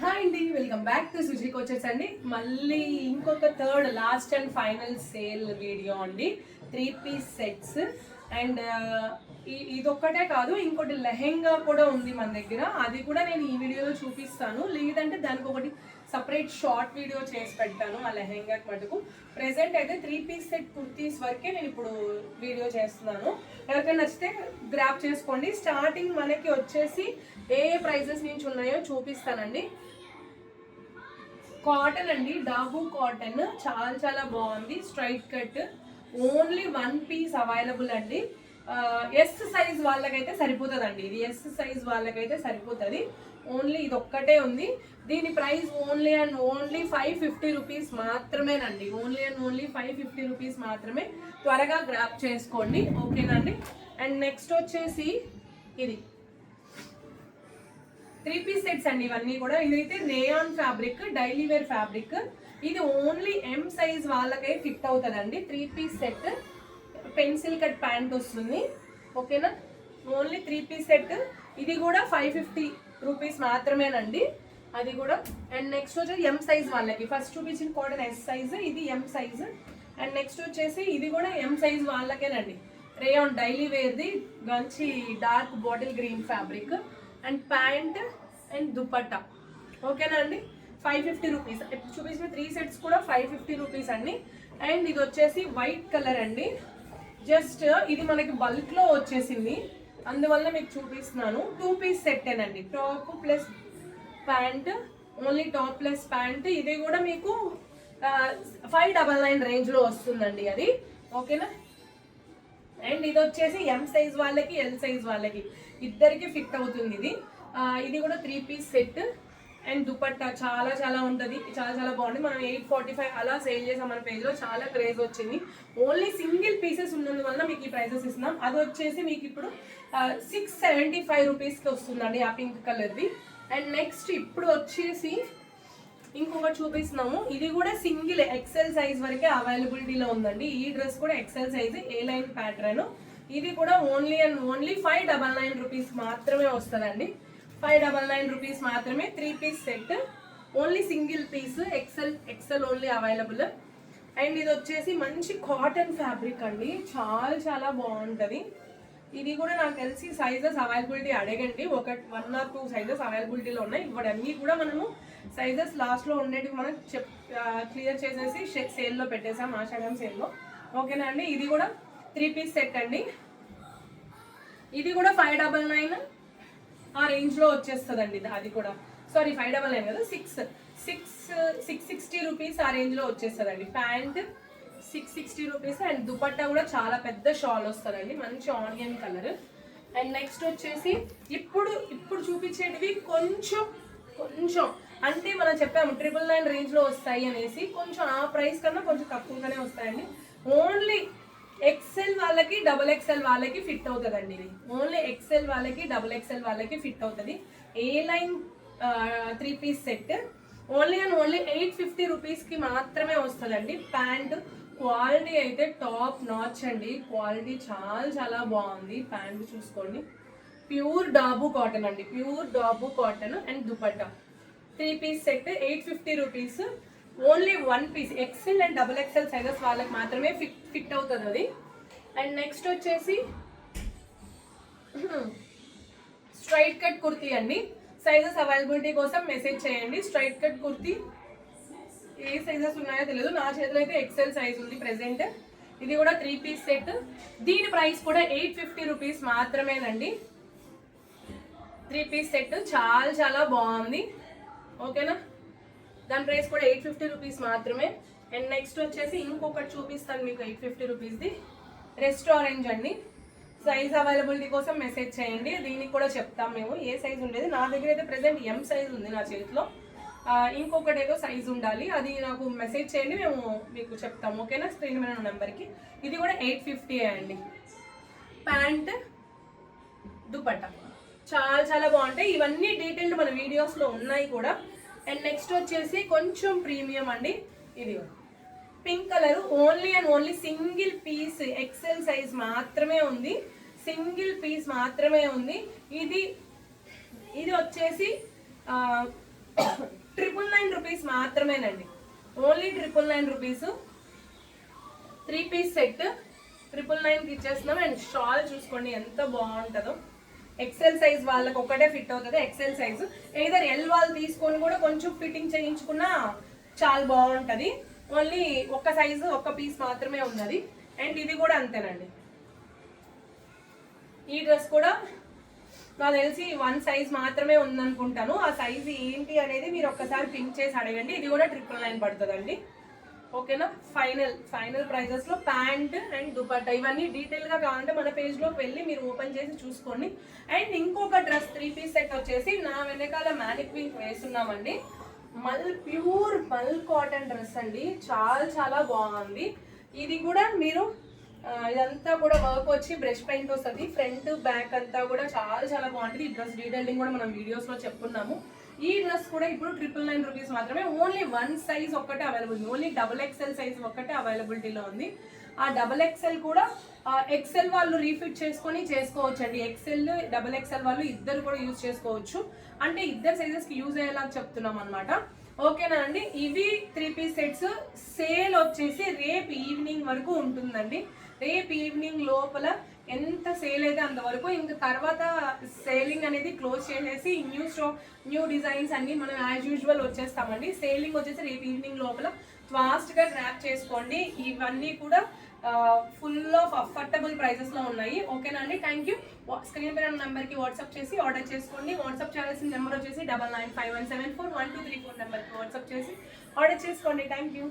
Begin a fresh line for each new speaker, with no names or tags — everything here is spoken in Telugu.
హాయ్ అండి, welcome back to Suji coaches అండి. మళ్ళీ ఇంకొక third last and final sale video అండి. 3 పీస్ సెట్స్ అండ్ ఇదొక్కటే కాదు, ఇంకోటి లెహెంగా కూడా ఉంది మన దగ్గర. అది కూడా నేను ఈ వీడియోలో చూపిస్తాను. లేదంటే దానికి ఒకటి సపరేట్ షార్ట్ వీడియో చేసి పెట్టాను ఆ లెహెంగాకి మటుకు. ప్రెసెంట్ అయితే 3 పీస్ సెట్ కుర్తీస్ వరకే నేను ఇప్పుడు వీడియో చేస్తున్నాను. ఎవరికైనా నచ్చితే గ్రాప్ చేసుకోండి. స్టార్టింగ్ మనకి వచ్చేసి ఏ ప్రైజెస్ నుంచి ఉన్నాయో చూపిస్తానండి. కాటన్ అండి, డాబు కాటన్, చాలా చాలా బాగుంది. Straight cut, only 1 piece available అండి. ఎస్ సైజ్ వాళ్ళకైతే సరిపోతుందండి. ఇది ఎస్ సైజ్ వాళ్ళకైతే సరిపోతుంది. ఓన్లీ ఇది ఒక్కటే ఉంది. దీని price only and only 550 rupees మాత్రమేనండి. ఓన్లీ అండ్ ఓన్లీ 550 రూపీస్ మాత్రమే. త్వరగా గ్రాప్ చేసుకోండి, ఓకేనండి. అండ్ నెక్స్ట్ వచ్చేసి ఇది 3 పీస్ సెట్స్ అండి. ఇవన్నీ కూడా ఇదైతే rayon fabric, daily wear fabric. ఇది ఓన్లీ ఎం సైజ్ వాళ్ళకై ఫిట్ అవుతుందండి. 3 piece set, pencil cut pant వస్తుంది, ఓకేనా. Only 3 piece set. ఇది కూడా 550 రూపీస్ మాత్రమేనండి, అది కూడా. అండ్ నెక్స్ట్ వచ్చేసి ఎం సైజ్ వాళ్ళకి, ఫస్ట్ చూపించిన కాటన్ ఎస్ సైజ్, ఇది ఎం సైజ్. అండ్ నెక్స్ట్ వచ్చేసి ఇది కూడా ఎం సైజ్ వాళ్ళకేనండి. రేయాన్ డైలీ వేర్ది, మంచి dark bottle green fabric. And pant and dupatta, ఓకేనా అండి. 550 రూపీస్. ఇప్పుడు చూపించిన 3 సెట్స్ కూడా 550 రూపీస్ అండి. అండ్ ఇది వచ్చేసి వైట్ కలర్ అండి. జస్ట్ ఇది మనకి బల్క్లో వచ్చేసింది, అందువల్ల మీకు చూపిస్తున్నాను. 2 పీస్ సెట్టేనండి, top plus pant, only top plus pant. ఇది కూడా మీకు 599 రేంజ్లో వస్తుందండి అది, ఓకేనా. అండ్ ఇది వచ్చేసి ఎం సైజ్ వాళ్ళకి, ఎల్ సైజ్ వాళ్ళకి ఇద్దరికి ఫిట్ అవుతుంది ఇది. ఇది కూడా 3 పీస్ సెట్. అండ్ దుపట్టా చాలా చాలా ఉంటుంది, చాలా చాలా బాగుంది. మనం 845 అలా సేల్ చేసాం మన పేజ్లో, చాలా క్రేజ్ వచ్చింది. ఓన్లీ సింగిల్ పీసెస్ ఉన్నందువల్ల మీకు ఈ ప్రైసెస్ ఇస్తున్నాం. అది వచ్చేసి మీకు ఇప్పుడు 675 రూపీస్కి వస్తుందండి, ఆ పింక్ కలర్ది. అండ్ నెక్స్ట్ ఇప్పుడు వచ్చేసి ఇంకొకటి చూపిస్తున్నాము. ఇది కూడా సింగిల్ ఎక్సెల్ సైజ్ వరకే అవైలబిలిటీలో ఉందండి. ఈ డ్రెస్ కూడా ఎక్సెల్ సైజ్, ఏ లైన్ ప్యాటర్న్. ఇది కూడా ఓన్లీ అండ్ ఓన్లీ 599 రూపీస్ మాత్రమే వస్తుందండి. 599 రూపీస్ మాత్రమే. 3 piece set, only single piece, XL only available. And ఇది వచ్చేసి మంచి కాటన్ ఫ్యాబ్రిక్ అండి, చాలా చాలా బాగుంటుంది. ఇది కూడా నాకు తెలిసి సైజెస్ అవైలబిలిటీ అడగండి, 1 or 2 సైజెస్ అవైలబిలిటీలో ఉన్నాయి. ఇవన్నీ కూడా మనము సైజెస్ లాస్ట్లో ఉండేటివి మనం క్లియర్ చేసేసి సేల్లో పెట్టేసాం, ఆషాఢం సేల్లో, ఓకేనా అండి. ఇది కూడా 3 పీస్ సెట్ అండి. ఇది కూడా 599 ఆ రేంజ్లో వచ్చేస్తుందండి. అది కూడా సారీ 599 కదా, 660 రూపీస్ ఆ రేంజ్లో వచ్చేస్తుందండి. Pant 660 rupees. అండ్ దుపట్టా కూడా చాలా పెద్ద షాల్ వస్తుందండి, మంచి ఆనియన్ కలర్. అండ్ నెక్స్ట్ వచ్చేసి ఇప్పుడు చూపించేటివి కొంచెం అంటే మనం చెప్పాము 999 రేంజ్లో వస్తాయి అనేసి, కొంచెం ఆ ప్రైస్ కన్నా కొంచెం తక్కువగానే వస్తాయండి. ఓన్లీ ఎక్సెల్ వాళ్ళకి, XXL వాళ్ళకి ఫిట్ అవుతుందండి. ఇది ఓన్లీ ఎక్సెల్ వాళ్ళకి, XXL వాళ్ళకి ఫిట్ అవుతుంది. A line 3 piece set, only and only 850 రూపీస్కి మాత్రమే వస్తుందండి. ప్యాంట్ క్వాలిటీ అయితే టాప్ నాచ్ అండి, క్వాలిటీ చాలా చాలా బాగుంది. ప్యాంట్ చూసుకోండి, ప్యూర్ డాబు కాటన్ అండి, pure dabu cotton. And dupatta 3 piece set 850 rupees. Only 1 piece, XL and XXL sizes వాళ్ళకి మాత్రమే ఫిట్ అవుతుంది అది. అండ్ నెక్స్ట్ వచ్చేసి స్ట్రైట్ కట్ కుర్తీ అండి. సైజెస్ అవైలబిలిటీ కోసం మెసేజ్ చేయండి. స్ట్రైట్ కట్ కుర్తీ ఏ సైజెస్ ఉన్నాయో తెలియదు, నా చేతిలో అయితే ఎక్సెల్ సైజ్ ఉంది ప్రెసెంట్. ఇది కూడా 3 పీస్ సెట్. దీని ప్రైస్ కూడా 850 రూపీస్ మాత్రమేనండి. 3 పీస్ సెట్ చాలా చాలా బాగుంది, ఓకేనా. దాని ప్రైస్ కూడా 850 రూపీస్ మాత్రమే. అండ్ నెక్స్ట్ వచ్చేసి ఇంకొకటి చూపిస్తాను మీకు 850 రూపీస్ది. రెస్టారెంట్ అండి. సైజ్ అవైలబిలిటీ కోసం మెసేజ్ చేయండి, దీనికి కూడా చెప్తాం మేము ఏ సైజ్ ఉండేది. నా దగ్గర అయితే ప్రెసెంట్ ఎం సైజ్ ఉంది నా చేతిలో. ఇంకొకటి ఏదో సైజ్ ఉండాలి, అది నాకు మెసేజ్ చేయండి, మేము మీకు చెప్తాము, ఓకేనా. స్క్రీన్ మీద ఉన్న నెంబర్కి. ఇది కూడా 850 అండి. ప్యాంట్ దుపట్టా చాలా చాలా బాగుంటాయి. ఇవన్నీ డీటెయిల్డ్ మన వీడియోస్లో ఉన్నాయి కూడా. అండ్ నెక్స్ట్ వచ్చేసి కొంచెం ప్రీమియం అండి. ఇది pink colour, only and only single piece, XL size మాత్రమే ఉంది, సింగిల్ పీస్ మాత్రమే ఉంది. ఇది వచ్చేసి 999 రూపీస్ మాత్రమేనండి. ఓన్లీ 999 రూపీస్ 3 పీస్ సెట్ 999కి ఇచ్చేస్తున్నాం. అండ్ షాల్ చూసుకోండి ఎంత బాగుంటుందో. ఎక్సెల్ సైజ్ వాళ్ళకి ఒకటే ఫిట్ అవుతుంది. ఎక్సెల్ సైజు ఏదర్ ఎల్ వాళ్ళు తీసుకొని కూడా కొంచెం ఫిట్టింగ్ చేయించుకున్నా చాలా బాగుంటుంది. ఓన్లీ ఒక్క సైజు ఒక్క పీస్ మాత్రమే ఉన్నది. అండ్ ఇది కూడా అంతేనండి. ఈ డ్రెస్ కూడా నాకు తెలిసి 1 సైజ్ మాత్రమే ఉందనుకుంటాను. ఆ సైజ్ ఏంటి అనేది మీరు ఒక్కసారి పింక్ చేసి అడగండి. ఇది కూడా 999 పడుతుందండి. ఓకేనా. ఫైనల్ ప్రైజెస్లో ప్యాంట్ అండ్ దుపట్టా ఇవన్నీ డీటెయిల్గా కావాలంటే మన పేజ్లోకి వెళ్ళి మీరు ఓపెన్ చేసి చూసుకోండి. అండ్ ఇంకొక డ్రెస్ 3 పీస్ సెట్ వచ్చేసి నా వెనకాల మ్యానిక్విన్ వేస్తున్నామండి. ప్యూర్ మల్ కాటన్ డ్రెస్ అండి. చాలా బాగుంది. ఇది కూడా మీరు ఇదంతా కూడా వర్క్ వచ్చి బ్రష్ పెయింట్ వస్తుంది. ఫ్రంట్ బ్యాక్ అంతా కూడా చాలా బాగుంటుంది. ఈ డ్రెస్ డీటెయిలింగ్ కూడా మనం వీడియోస్లో చెప్పుకున్నాము. ఈ డ్రెస్ కూడా ఇప్పుడు 999 రూపీస్ మాత్రమే. ఓన్లీ 1 సైజ్ ఒక్కటే అవైలబుల్. ఓన్లీ XXL సైజ్ ఒక్కటే అవైలబిలిటీలో ఉంది. ఆ XXL కూడా XL వాళ్ళు రీఫిట్ చేసుకొని చేసుకోవచ్చు అండి. XL XXL వాళ్ళు ఇద్దరు కూడా యూజ్ చేసుకోవచ్చు. అంటే ఇద్దరు సైజెస్కి యూజ్ అయ్యేలా చెప్తున్నాం అనమాట. ఓకేనా అండి. ఇవి 3 పీస్ సెట్స్. సేల్ వచ్చేసి రేపు ఈవినింగ్ వరకు ఉంటుందండి. రేపు ఈవినింగ్ లోపల ఎంత సేల్ అయితే అంతవరకు. ఇంకా తర్వాత సేలింగ్ అనేది క్లోజ్ చేసేసి న్యూ డిజైన్స్ అన్ని మనం యాజ్ యూజువల్ వచ్చేస్తామండి. సేలింగ్ వచ్చేసి రేపు ఈవినింగ్ లోపల ఫాస్ట్గా గ్రాప్ చేసుకోండి. ఇవన్నీ కూడా ఫుల్ ఆఫ్ అఫోర్డబుల్ ప్రైజెస్లో ఉన్నాయి. ఓకేనా అండి. Thank you. స్క్రీన్ పైన నెంబర్కి వాట్సాప్ చేసి ఆర్డర్ చేసుకోండి. వాట్సాప్ చేయాల్సిన నెంబర్ వచ్చేసి 9951741234 నెంబర్కి వాట్సాప్ చేసి ఆర్డర్ చేసుకోండి. Thank you.